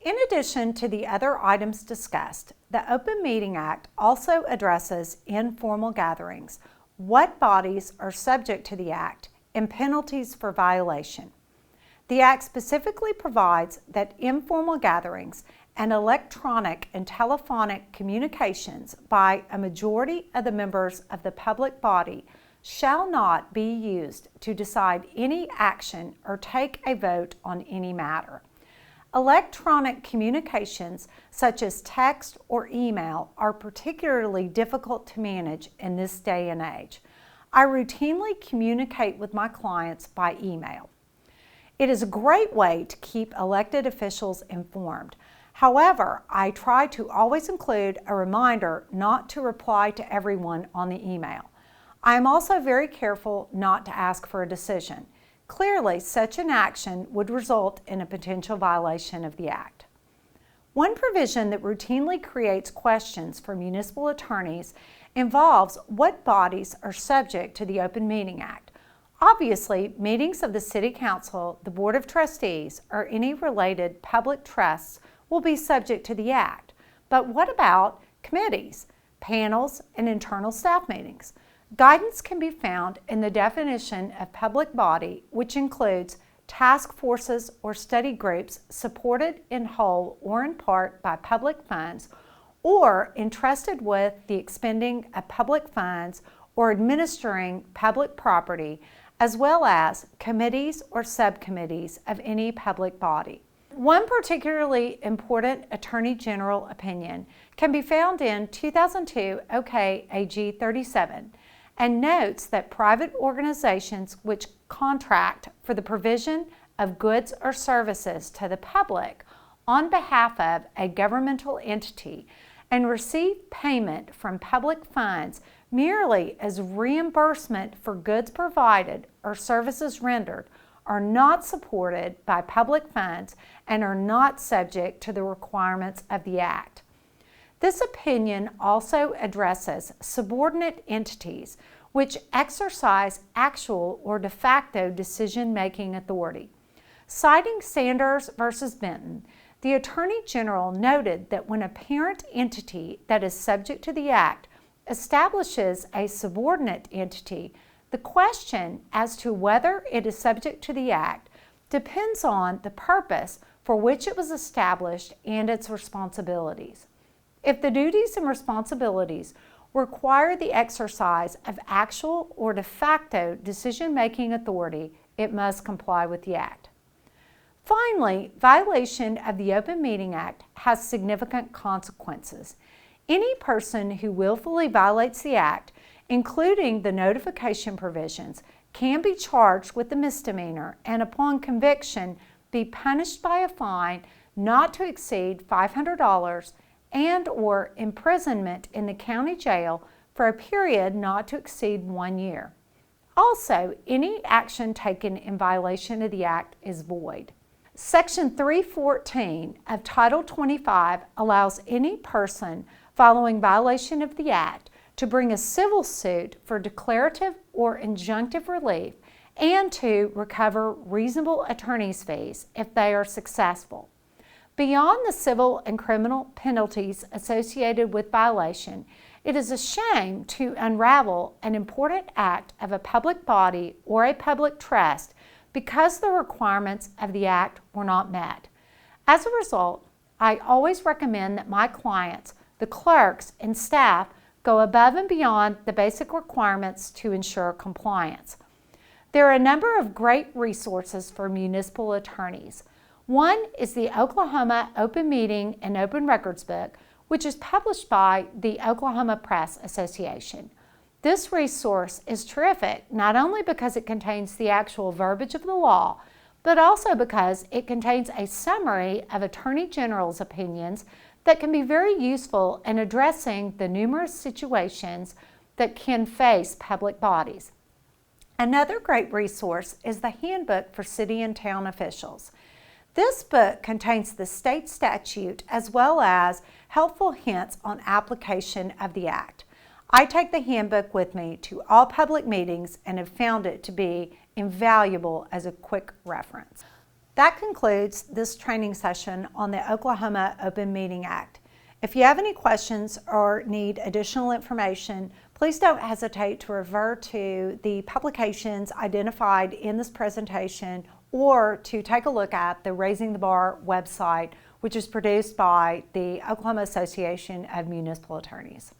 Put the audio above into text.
In addition to the other items discussed, the Open Meeting Act also addresses informal gatherings, what bodies are subject to the Act, and penalties for violation. The Act specifically provides that informal gatherings and electronic and telephonic communications by a majority of the members of the public body shall not be used to decide any action or take a vote on any matter. Electronic communications such as text or email are particularly difficult to manage in this day and age. I routinely communicate with my clients by email. It is a great way to keep elected officials informed. However, I try to always include a reminder not to reply to everyone on the email. I am also very careful not to ask for a decision. Clearly, such an action would result in a potential violation of the Act. One provision that routinely creates questions for municipal attorneys involves what bodies are subject to the Open Meeting Act. Obviously, meetings of the City Council, the Board of Trustees, or any related public trusts will be subject to the Act. But what about committees, panels, and internal staff meetings? Guidance can be found in the definition of public body, which includes task forces or study groups supported in whole or in part by public funds or entrusted with the expending of public funds or administering public property, as well as committees or subcommittees of any public body. One particularly important Attorney General opinion can be found in 2002 OAMA 37 and notes that private organizations which contract for the provision of goods or services to the public on behalf of a governmental entity and receive payment from public funds merely as reimbursement for goods provided or services rendered are not supported by public funds and are not subject to the requirements of the Act. This opinion also addresses subordinate entities which exercise actual or de facto decision-making authority. Citing Sanders v. Benton, the Attorney General noted that when a parent entity that is subject to the Act establishes a subordinate entity, the question as to whether it is subject to the Act depends on the purpose for which it was established and its responsibilities. If the duties and responsibilities require the exercise of actual or de facto decision-making authority, it must comply with the Act. Finally, violation of the Open Meeting Act has significant consequences. Any person who willfully violates the Act, including the notification provisions, can be charged with a misdemeanor and upon conviction be punished by a fine not to exceed $500 and or imprisonment in the county jail for a period not to exceed 1 year. Also, any action taken in violation of the Act is void. Section 314 of Title 25 allows any person following violation of the Act to bring a civil suit for declarative or injunctive relief and to recover reasonable attorney's fees if they are successful. Beyond the civil and criminal penalties associated with violation, it is a shame to unravel an important act of a public body or a public trust because the requirements of the Act were not met. As a result, I always recommend that my clients, the clerks, and staff go above and beyond the basic requirements to ensure compliance. There are a number of great resources for municipal attorneys. One is the Oklahoma Open Meeting and Open Records Book, which is published by the Oklahoma Press Association. This resource is terrific not only because it contains the actual verbiage of the law, but also because it contains a summary of Attorney General's opinions that can be very useful in addressing the numerous situations that can face public bodies. Another great resource is the Handbook for City and Town Officials. This book contains the state statute as well as helpful hints on application of the Act. I take the handbook with me to all public meetings and have found it to be invaluable as a quick reference. That concludes this training session on the Oklahoma Open Meeting Act. If you have any questions or need additional information, please don't hesitate to refer to the publications identified in this presentation or to take a look at the Raising the Bar website, which is produced by the Oklahoma Association of Municipal Attorneys.